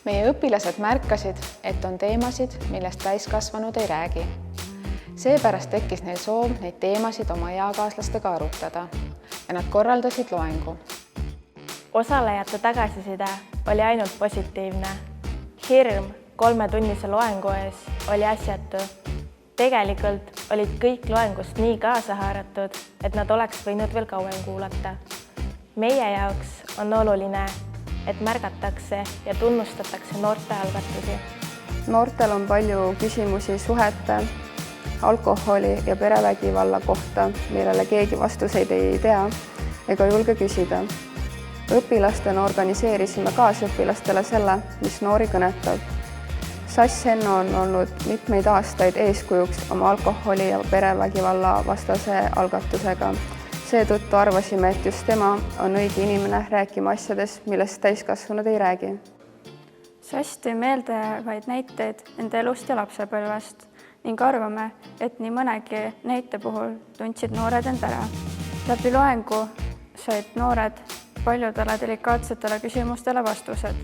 Meie õpilased märkasid, et on teemasid, millest täiskasvanud ei räägi. Seepärast tekkis neil soov neid teemasid oma eakaaslastega arutada ja nad korraldasid loengu. Osalejate tagasiside oli ainult positiivne. Hirm 3-tunnise loengu ees oli asjatu. Tegelikult olid kõik loengust nii kaasa haaratud, et nad oleks võinud veel kauem kuulata. Meie jaoks on oluline, et märgatakse ja tunnustatakse noorte algatusi. Noortel on palju küsimusi suhete, alkoholi ja perevägivalla kohta, millele keegi vastuseid ei tea ega julge küsida. Õpilastena organiseerisime kaasõpilastele selle, mis noori kõnetab. Sass Henno on olnud mitmeid aastaid eeskujuks oma alkoholi ja perevägivalla vastase algatusega. Seetõttu arvasime, et just tema on õige inimene rääkima asjadest, millest täiskasvanud ei räägi. Sass tõi meelde vaid näiteid enda elust ja lapsepõlvest ning arvame, et nii mõnegi näite puhul tundsid noored end ära. Läbi loengu said noored paljudele delikaatsetele küsimustele vastused.